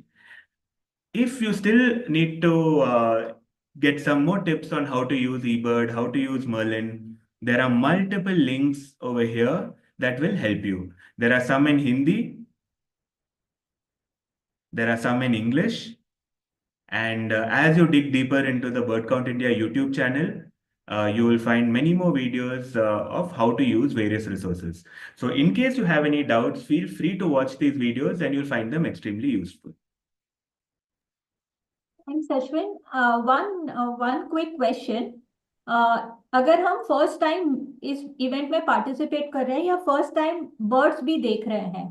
[SPEAKER 3] if you still need to get some more tips on how to use eBird, how to use Merlin, there are multiple links over here that will help you. There are some in Hindi, there are some in English, and as you dig deeper into the Bird Count India YouTube channel, you will find many more videos of how to use various resources. So in case you have any doubts, feel free to watch these videos and you'll find them extremely useful.
[SPEAKER 2] Thanks Ashwin. One quick question. अगर हम first time इस event में participate कर रहे हैं या first time birds भी देख रहे हैं,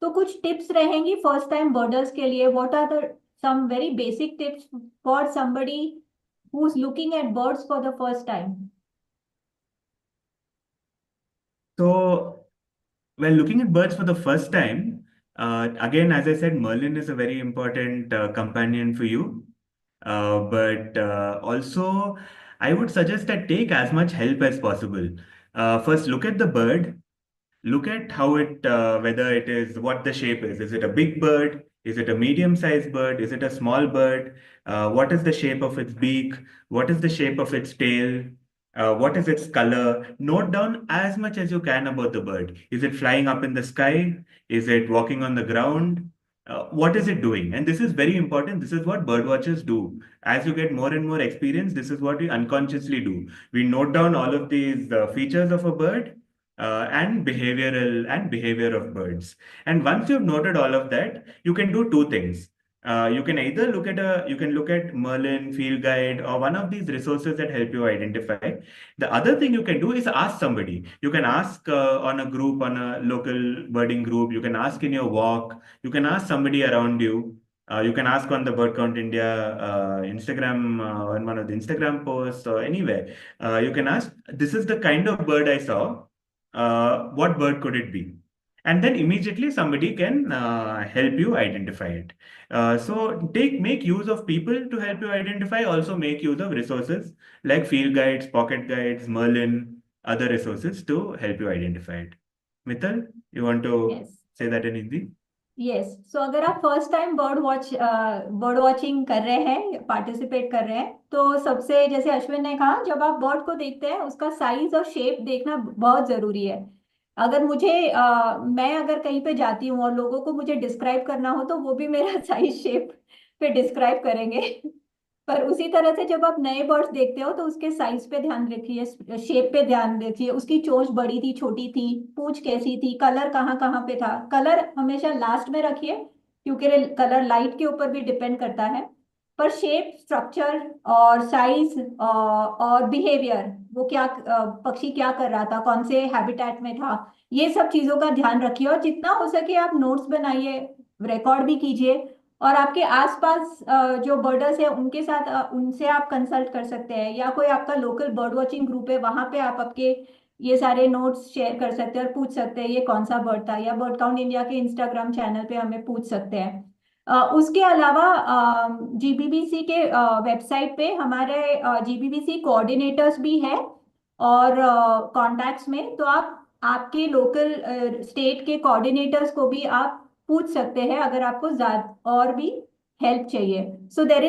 [SPEAKER 2] तो कुछ टिप्स रहेंगी फर्स्ट टाइम बर्डर्स के लिए। What are the some very basic tips for somebody who is looking at birds for the first time?
[SPEAKER 3] So when looking at birds for the first time, again, as I said, Merlin is a very important companion for you. But also, I would suggest that take as much help as possible. First, look at the bird. Look at how it, whether it is what the shape is. Is it a big bird? Is it a medium-sized bird? Is it a small bird? What is the shape of its beak? What is the shape of its tail? What is its color? Note down as much as you can about the bird. Is it flying up in the sky? Is it walking on the ground? What is it doing? And this is very important. This is what bird watchers do. As you get more and more experience, this is what we unconsciously do. We note down all of these features of a bird and behavior of birds. And once you've noted all of that, you can do 2 things. You can either look at Merlin, Field Guide, or one of these resources that help you identify. The other thing you can do is ask somebody. You can ask on a group, on a local birding group. You can ask in your walk. You can ask somebody around you. You can ask on the Bird Count India Instagram, on one of the Instagram posts or anywhere. You can ask, this is the kind of bird I saw. What bird could it be? And then immediately somebody can help you identify it. So make use of people to help you identify. Also make use of resources like field guides, pocket guides, Merlin, other resources to help you identify it. Mittal, you want to
[SPEAKER 2] Yes.
[SPEAKER 3] say that in Hindi?
[SPEAKER 2] Yes. So अगर आप first time bird watching कर रहे हैं, participate कर रहे हैं, तो सबसे जैसे अश्विन ने कहा, जब आप बर्ड को देखते हैं उसका साइज और शेप देखना बहुत जरूरी है। अगर मैं अगर कहीं पे जाती हूँ और लोगों को मुझे डिस्क्राइब करना हो तो वो भी मेरा साइज शेप पे डिस्क्राइब करेंगे। पर उसी तरह से जब आप नए बर्ड्स देखते हो तो उसके साइज पे ध्यान रखिए, शेप पे ध्यान रखिए, उसकी चोंच बड़ी थी, छोटी थी, पूंछ कैसी थी, कलर कहाँ कहाँ पे था। कलर हमेशा लास्ट में रखिए क्योंकि कलर लाइट के ऊपर भी डिपेंड करता है। पर शेप, स्ट्रक्चर और साइज और बिहेवियर, वो क्या पक्षी क्या कर रहा था, कौन से हैबिटेट में था, ये सब चीजों का ध्यान रखिए। और जितना हो सके आप नोट्स बनाइए, रिकॉर्ड भी कीजिए। और आपके आसपास जो बर्डर्स है उनके साथ उनसे आप कंसल्ट कर सकते हैं, या कोई आपका लोकल बर्ड वॉचिंग ग्रुप है वहां पे आप आपके ये सारे नोट्स शेयर कर सकते हैं और पूछ सकते हैं ये कौन सा बर्ड था, या बर्ड काउंट इंडिया के इंस्टाग्राम चैनल पे हमें पूछ सकते हैं। उसके अलावा जीबीबीसी के वेबसाइट पे हमारे जीबीबीसी कोऑर्डिनेटर्स भी है और कॉन्टैक्ट्स में, तो आप आपके लोकल स्टेट के कोऑर्डिनेटर्स को भी आप पूछ सकते हैं अगर आपको ज्यादा और भी हेल्प चाहिए। So there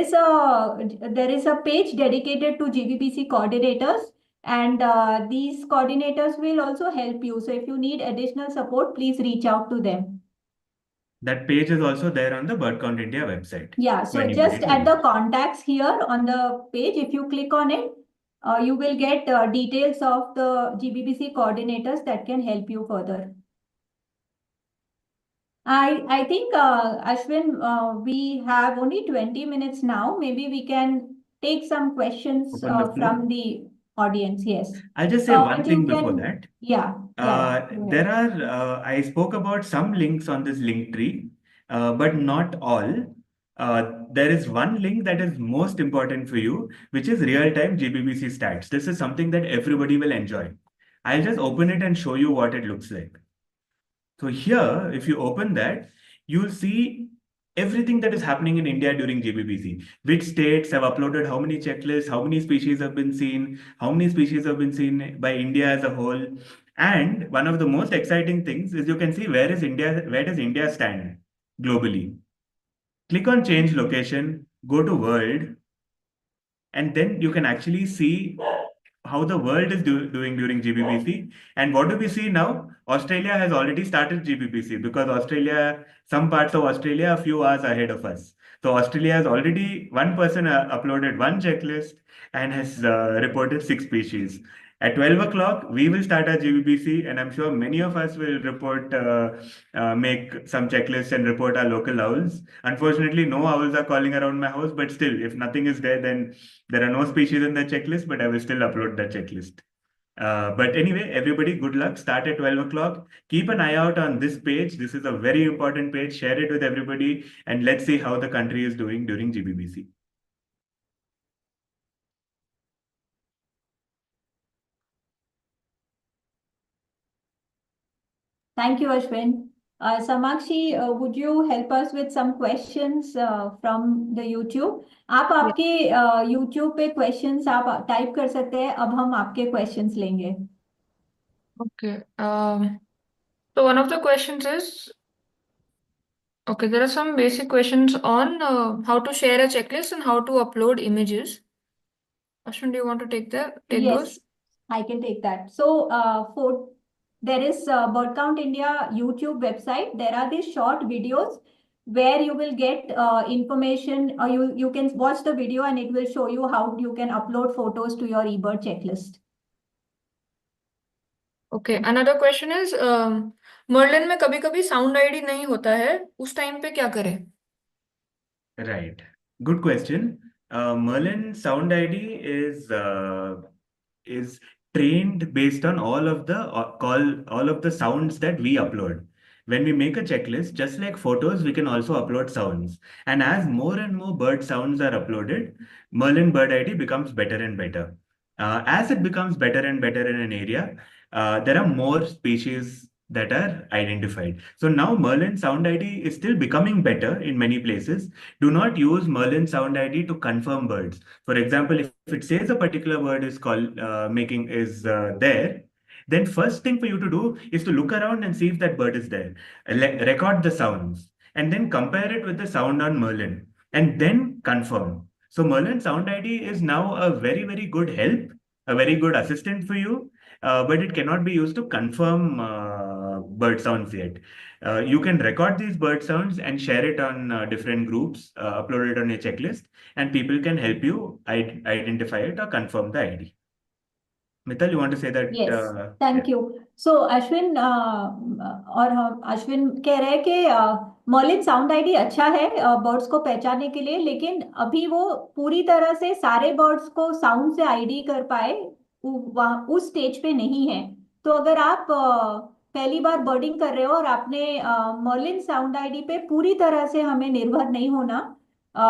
[SPEAKER 2] is a page dedicated to GBBC coordinators, and these coordinators will also help you. So if you need additional support, please reach out to them.
[SPEAKER 3] That page is also there on the Bird Count India website
[SPEAKER 2] Yeah,
[SPEAKER 3] for
[SPEAKER 2] so
[SPEAKER 3] anybody
[SPEAKER 2] just
[SPEAKER 3] to
[SPEAKER 2] at the
[SPEAKER 3] reach.
[SPEAKER 2] contacts here on the page, if you click on it, you will get details of the GBBC coordinators that can help you further. I think, Ashwin, we have only 20 minutes now. Maybe we can take some questions
[SPEAKER 3] Open the floor.
[SPEAKER 2] from the audience. Yes.
[SPEAKER 3] I'll just say one
[SPEAKER 2] But
[SPEAKER 3] thing
[SPEAKER 2] you
[SPEAKER 3] before
[SPEAKER 2] can,
[SPEAKER 3] that.
[SPEAKER 2] yeah. Go
[SPEAKER 3] There
[SPEAKER 2] ahead.
[SPEAKER 3] are, I spoke about some links on this link tree, but not all. There is one link that is most important for you, which is real-time GBBC stats. This is something that everybody will enjoy. I'll just open it and show you what it looks like. So here, if you open that, you'll see everything that is happening in India during GBBC. Which states have uploaded how many checklists, how many species have been seen, how many species have been seen by India as a whole. And one of the most exciting things is you can see where does India stand globally. Click on change location, go to world, and then you can actually see how the world is doing during GBBC. And what do we see now? Australia has already started GBBC because some parts of Australia, a few hours ahead of us. So Australia has already, one person uploaded one checklist and has reported 6 species. At 12 o'clock, we will start our GBBC, and I'm sure many of us will make some checklists and report our local owls. Unfortunately, no owls are calling around my house, but still, if nothing is there, then there are no species in the checklist, but I will still upload the checklist. But anyway, everybody, good luck. Start at 12 o'clock. Keep an eye out on this page. This is a very important page. Share it with everybody, and let's see how the country is doing during GBBC.
[SPEAKER 2] Thank you, Ashwin. Samakshi, would you help us with some questions from the YouTube? आप
[SPEAKER 1] Yeah.
[SPEAKER 2] आपके YouTube पे questions आप type कर सकते हैं, अब हम आपके questions लेंगे.
[SPEAKER 1] Okay. So one of the questions is, okay, there are some basic questions on how to share a checklist and how to upload images. Ashwin, do you want to take
[SPEAKER 2] Yes,
[SPEAKER 1] those?
[SPEAKER 2] I can take that. So, there is Bird Count India YouTube website. There are these short videos where you will get information, or you can watch the video and it will show you how you can upload photos to your eBird checklist.
[SPEAKER 1] Okay. Another question is, Merlin में कभी-कभी sound ID नहीं होता है, उस time पे क्या करें?
[SPEAKER 3] Right. Good question. Merlin Sound ID is trained based on all of the sounds that we upload. When we make a checklist, just like photos, we can also upload sounds. And as more and more bird sounds are uploaded, Merlin Bird ID becomes better and better. As it becomes better and better in an area, there are more species that are identified. So now Merlin Sound ID is still becoming better in many places. Do not use Merlin Sound ID to confirm birds. For example, if it says a particular bird is there, then first thing for you to do is to look around and see if that bird is there. Record the sounds and then compare it with the sound on Merlin and then confirm. So Merlin Sound ID is now a very, very good help, a very good assistant for you, but it cannot be used to confirm bird sounds yet. You can record these bird sounds and share it on different groups, upload it on your checklist, and people can help you identify it or confirm the ID. Mithal, you want to say that?
[SPEAKER 2] Yes, thank you. सो अश्विन और अश्विन कह रहे हैं कि Merlin sound ID अच्छा है birds को पहचानने के लिए, लेकिन अभी वो पूरी तरह से सारे बर्ड्स को साउंड से आईडी कर पाए, वहाँ उस स्टेज पे नहीं है। तो अगर आप पहली बार बर्डिंग कर रहे हो और आपने मर्लिन साउंड आईडी पे पूरी तरह से हमें निर्भर नहीं होना। अ,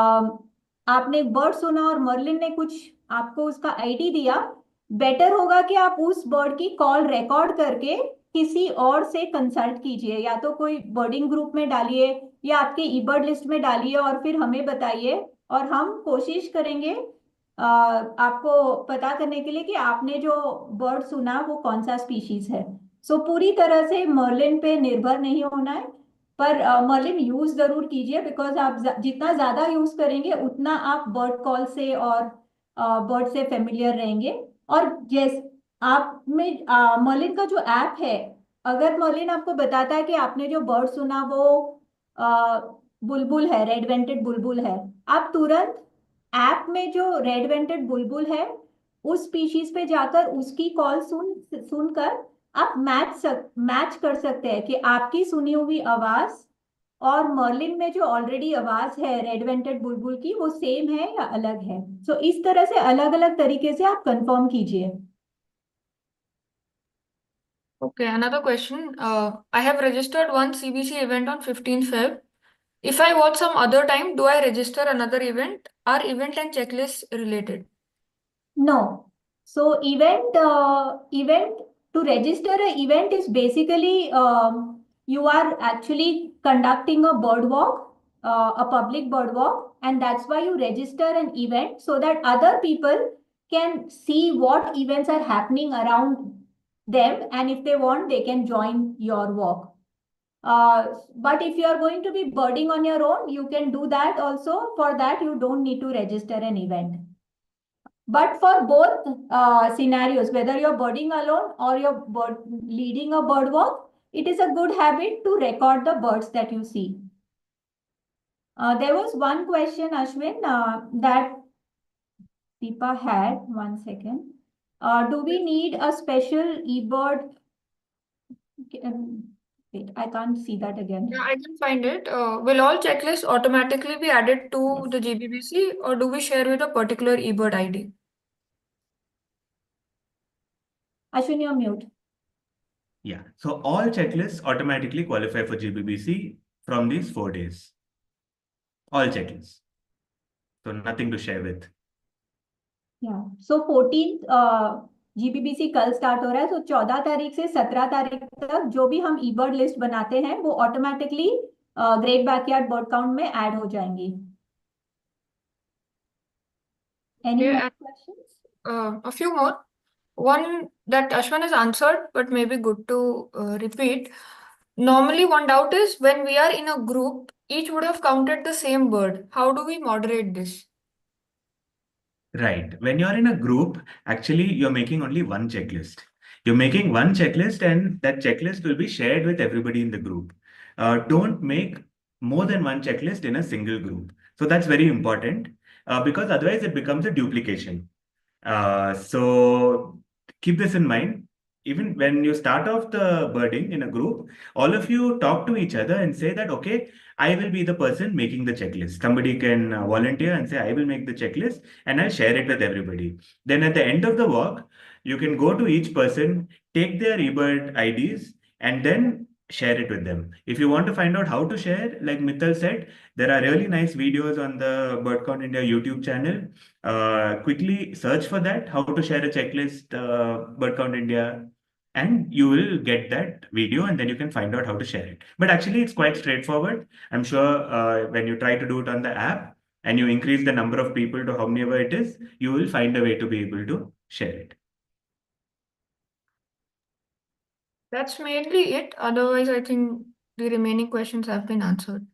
[SPEAKER 2] आपने बर्ड सुना और मर्लिन ने कुछ आपको उसका आईडी दिया, बेटर होगा कि आप उस बर्ड की कॉल रिकॉर्ड करके किसी और से कंसल्ट कीजिए, या तो कोई बर्डिंग ग्रुप में डालिए या आपके ई बर्ड लिस्ट में डालिए और फिर हमें बताइए, और हम कोशिश करेंगे आपको पता करने के लिए कि आपने जो बर्ड सुना वो कौन सा स्पीशीज है। सो पूरी तरह से मर्लिन पे निर्भर नहीं होना है, पर मर्लिन यूज जरूर कीजिए, बिकॉज आप जितना ज्यादा यूज करेंगे उतना आप बर्ड कॉल से और बर्ड से फेमिलियर रहेंगे। और जैस आप में मर्लिन का जो ऐप है, अगर मर्लिन आपको बताता है कि आपने जो बर्ड सुना वो आ, बुलबुल है, रेड वेंटेड बुलबुल है, आप तुरंत ऐप में जो रेड वेंटेड बुलबुल है उस स्पीशीज पे जाकर उसकी कॉल सुनकर आप मैच कर सकते हैं कि आपकी सुनी हुई आवाज और मर्लिन में जो ऑलरेडी आवाज है रेड वेंटेड बुलबुल की वो सेम है या अलग है। सो इस तरह से अलग अलग तरीके से आप कंफर्म कीजिए।
[SPEAKER 1] Okay, another question. I have registered one CBC event on 15th Feb. If I watch some other time, do I register another event? Are event and checklists related?
[SPEAKER 2] No. So event to register an event is basically you are actually conducting a bird walk, a public bird walk, and that's why you register an event so that other people can see what events are happening around them, and if they want, they can join your walk. But if you are going to be birding on your own, you can do that also. For that, you don't need to register an event. But for both scenarios, whether you're birding alone or leading a bird walk, it is a good habit to record the birds that you see. There was one question, Ashwin, that Deepa had. One second. Do we need a special eBird? Wait, I can't see that again.
[SPEAKER 1] Yeah, I can find it. Will all checklists automatically be added to the GBBC, or do we share with a particular eBird ID?
[SPEAKER 2] Ashwin, you're mute.
[SPEAKER 3] Yeah. So all checklists automatically qualify for GBBC from these 4 days. All checklists. So nothing to share with.
[SPEAKER 2] या सो 14 जीबीबीसी कल start हो रहा है, तो 14 तारीख से 17 तारीख तक जो भी हम ईबर्ड लिस्ट बनाते हैं वो automatically great backyard bird count में ऐड हो जाएंगी। Any
[SPEAKER 1] Okay,
[SPEAKER 2] more
[SPEAKER 1] and
[SPEAKER 2] questions?
[SPEAKER 1] a few more. One that Ashwan has answered, but maybe good to repeat. Normally, one doubt is when we are in a group, each would have counted the same bird. How do we moderate this?
[SPEAKER 3] Right. When you're in a group, actually, you're making only one checklist. You're making one checklist, and that checklist will be shared with everybody in the group. Don't make more than one checklist in a single group. So that's very important because otherwise it becomes a duplication. So keep this in mind. Even when you start off the birding in a group, all of you talk to each other and say that, okay, I will be the person making the checklist. Somebody can volunteer and say, I will make the checklist and I'll share it with everybody. Then at the end of the walk, you can go to each person, take their eBird IDs, and then share it with them. If you want to find out how to share, like Mittal said, there are really nice videos on the BirdCount India YouTube channel. Quickly search for that, how to share a checklist, Bird Count India, and you will get that video and then you can find out how to share it. But actually, it's quite straightforward. I'm sure when you try to do it on the app and you increase the number of people to however it is, you will find a way to be able to share it.
[SPEAKER 1] That's mainly it. Otherwise, I think the remaining questions have been answered.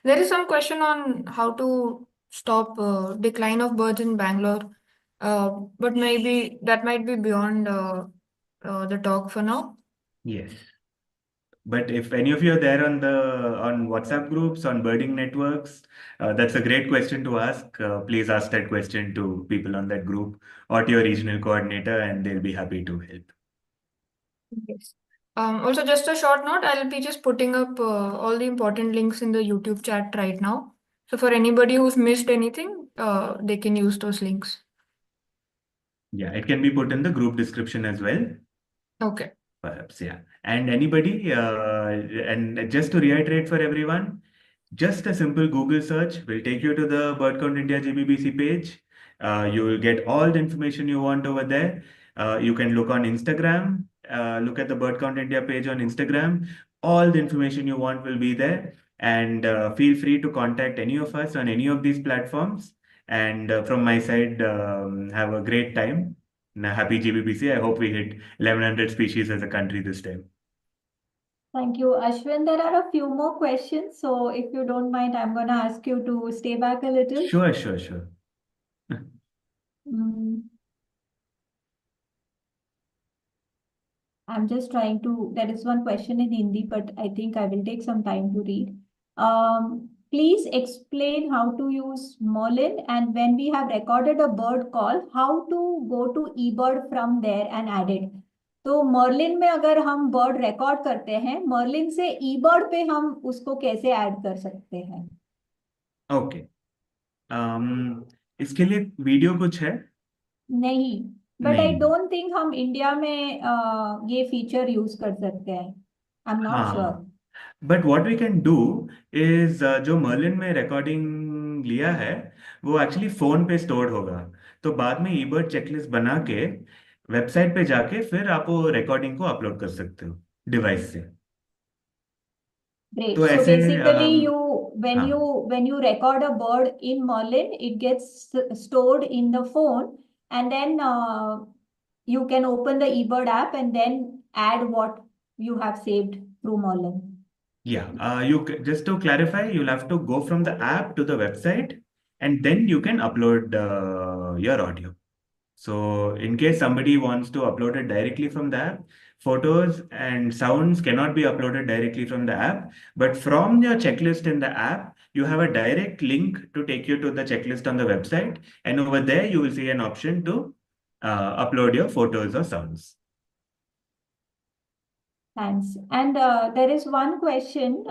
[SPEAKER 1] There is some question on how to stop decline of birds in Bangalore, but maybe that might be beyond the talk for now.
[SPEAKER 3] Yes. But if any of you are there on WhatsApp groups, on birding networks, that's a great question to ask. Please ask that question to people on that group or to your regional coordinator, and they'll be happy to help.
[SPEAKER 1] Yes. Also, just a short note, I'll be just putting up all the important links in the YouTube chat right now. So for anybody who's missed anything, they can use those links.
[SPEAKER 3] Yeah, it can be put in the group description as well.
[SPEAKER 1] Okay.
[SPEAKER 3] Perhaps, yeah. And anybody, and just to reiterate for everyone, just a simple Google search will take you to the Bird Count India GBBC page. You will get all the information you want over there. You can look on Instagram, look at the Bird Count India page on Instagram. All the information you want will be there. And feel free to contact any of us on any of these platforms. And from my side, have a great time. And a happy GBBC. I hope we hit 1100 species as a country this time.
[SPEAKER 2] Thank you, Ashwin. There are a few more questions. So if you don't mind, I'm going to ask you to stay back a little.
[SPEAKER 3] Sure, sure, sure.
[SPEAKER 2] Mm, I'm just trying to, there is one question in Hindi, but I think I will take some time to read. Please explain how to use Merlin, and when we have recorded a bird call, how to go to eBird from there and add it. तो Merlin में अगर हम bird record करते हैं, Merlin से ईबर्ड पे हम उसको कैसे ऐड कर सकते हैं?
[SPEAKER 3] ओके इसके लिए वीडियो कुछ है?
[SPEAKER 2] नहीं, बट आई
[SPEAKER 3] नहीं।
[SPEAKER 2] डोंट थिंक हम इंडिया में ये फीचर यूज कर सकते हैं. I am not sure.
[SPEAKER 3] हाँ, but what we can do is जो मर्लिन में रिकॉर्डिंग लिया है वो एक्चुअली फोन पे स्टोर्ड होगा, तो बाद में ईबर्ड चेकलिस्ट बना के वेबसाइट पे जाके फिर आप वो रिकॉर्डिंग को अपलोड कर सकते हो डिवाइस से।
[SPEAKER 2] Great.
[SPEAKER 3] तो
[SPEAKER 2] So
[SPEAKER 3] ऐसे
[SPEAKER 2] basically,
[SPEAKER 3] हाँ
[SPEAKER 2] when you record a bird in Merlin, it gets stored in the phone, and then you can open the eBird app and then add what you have saved through Merlin.
[SPEAKER 3] Yeah, just to clarify, you'll have to go from the app to the website, and then you can upload your audio. So, in case somebody wants to upload it directly from the app, photos and sounds cannot be uploaded directly from the app. But from your checklist in the app, you have a direct link to take you to the checklist on the website, and over there you will see an option to upload your photos or sounds.
[SPEAKER 2] Thanks. And there is one question.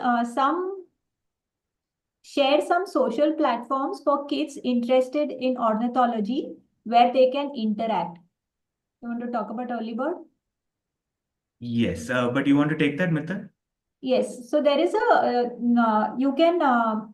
[SPEAKER 2] Share some social platforms for kids interested in ornithology where they can interact. You want to talk about early bird?
[SPEAKER 3] Yes, but you want to take that, Mithil?
[SPEAKER 2] Yes, so there is you can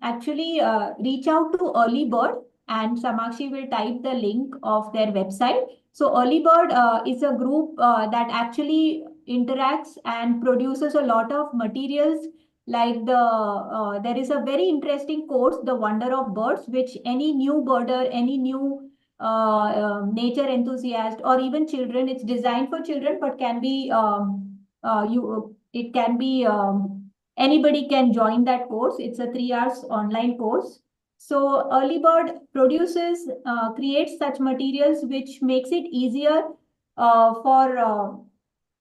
[SPEAKER 2] actually reach out to Early Bird, and Samakshi will type the link of their website. So Early Bird is a group that actually interacts and produces a lot of materials, like there is a very interesting course, The Wonder of Birds, which any new birder, any new nature enthusiast, or even children, it's designed for children, but can be it can be anybody can join that course. It's a 3 hours online course. So Early Bird produces, creates such materials which makes it easier for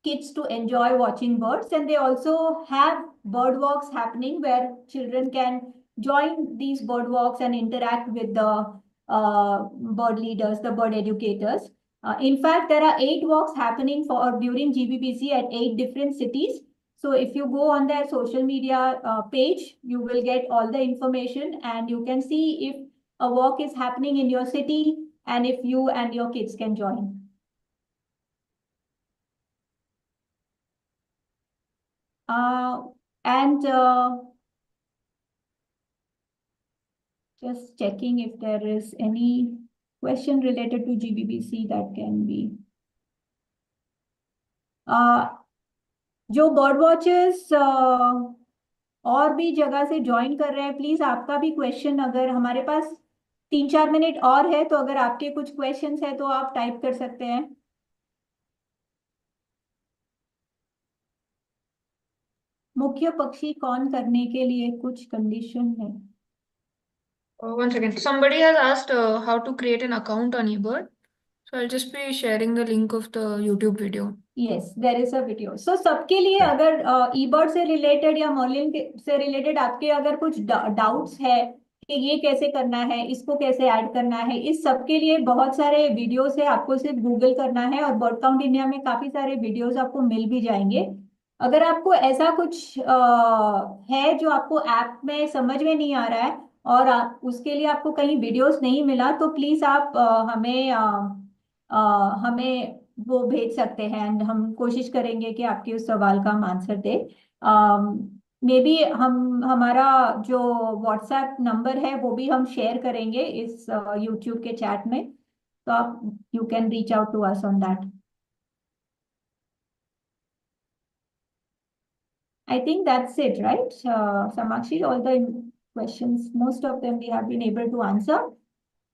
[SPEAKER 2] kids to enjoy watching birds, and they also have bird walks happening where children can join these bird walks and interact with the bird leaders, the bird educators. In fact, there are 8 walks happening for during GBBC at 8 different cities. So if you go on their social media page, you will get all the information, and you can see if a walk is happening in your city and if you and your kids can join. And just checking if there is any question related to GBBC that can be. जो bird watchers और भी जगह से join कर रहे हैं, please आपका भी क्वेश्चन, अगर हमारे पास 3-4 मिनट और है तो अगर आपके कुछ क्वेश्चंस है तो आप टाइप कर सकते हैं. मुख्य पक्षी कौन करने के लिए कुछ कंडीशन है?
[SPEAKER 1] One second. Somebody has asked how to create an account on eBird. So I'll just be sharing the link of the YouTube video.
[SPEAKER 2] Yes, there is a video. So सबके लिए अगर eBird से related या Merlin से related आपके अगर कुछ doubts है कि ये कैसे करना है, इसको कैसे ऐड करना है, इस सब के लिए बहुत सारे वीडियोस है. आपको सिर्फ गूगल करना है और बर्ड काउंट इंडिया में काफी सारे वीडियोस आपको मिल भी जाएंगे. अगर आपको ऐसा कुछ है जो आपको ऐप में समझ में नहीं आ रहा है और उसके लिए आपको कहीं वीडियोस नहीं मिला, तो प्लीज आप हमें वो भेज सकते हैं एंड हम कोशिश करेंगे कि आपके उस सवाल का हम आंसर दे। मे बी हम हमारा जो व्हाट्सएप नंबर है वो भी हम शेयर करेंगे इस यूट्यूब के चैट में, तो आप you can reach out to us on that. I think that's it, right? Samakshi, all the questions, most of them we have been able to answer.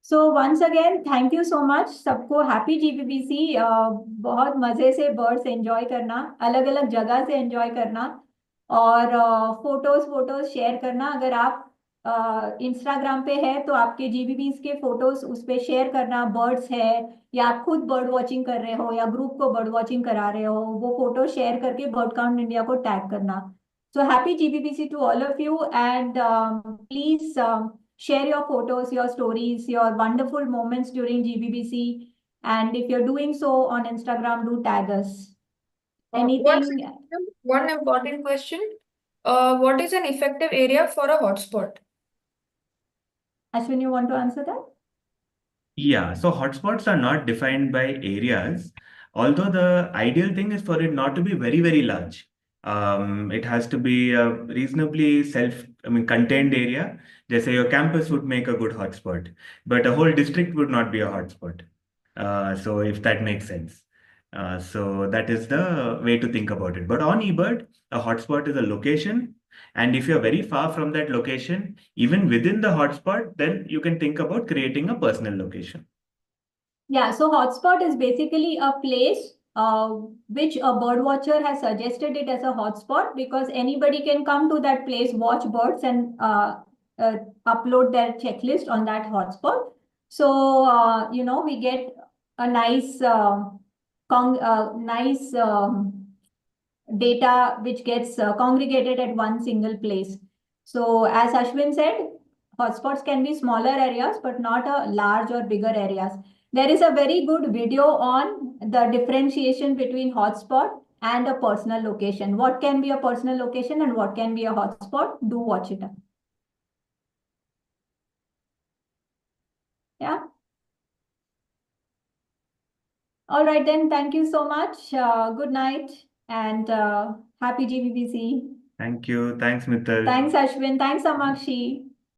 [SPEAKER 2] So once again, thank you so much सबको। Happy जीबीबीसी। बहुत मजे से birds enjoy करना, अलग अलग जगह से enjoy करना, और फोटोज फोटोज शेयर करना। अगर आप इंस्टाग्राम पे है तो आपके जीबीबीस के फोटोज उस पे शेयर करना, बर्ड्स है या आप खुद बर्ड वॉचिंग कर रहे हो या ग्रुप को बर्ड वॉचिंग करा रहे हो, वो फोटो शेयर करके बर्ड काउंट इंडिया को टैग करना। So happy GBBC to all of you, and please share your photos, your stories, your wonderful moments during GBBC. And if you're doing so on Instagram, do tag us.
[SPEAKER 1] One
[SPEAKER 2] Anything,
[SPEAKER 1] second, one important question. What is an effective area for a hotspot?
[SPEAKER 2] Ashwin, you want to answer that?
[SPEAKER 3] Yeah, so hotspots are not defined by areas, although the ideal thing is for it not to be very, very large. It has to be a reasonably contained area. Just say your campus would make a good hotspot, but a whole district would not be a hotspot. So if that makes sense. So that is the way to think about it. But on eBird, a hotspot is a location, and if you're very far from that location, even within the hotspot, then you can think about creating a personal location.
[SPEAKER 2] Yeah, so hotspot is basically a place which a bird watcher has suggested it as a hotspot, because anybody can come to that place, watch birds, and upload their checklist on that hotspot. So, we get a nice, nice data which gets congregated at one single place. So as Ashwin said, hotspots can be smaller areas, but not a large or bigger areas. There is a very good video on the differentiation between hotspot and a personal location. What can be a personal location and what can be a hotspot? Do watch it. Yeah. All right then. Thank you so much. Good night and happy GBBC.
[SPEAKER 3] Thank you. Thanks, Mittal.
[SPEAKER 2] Thanks, Ashwin. Thanks, Amakshi.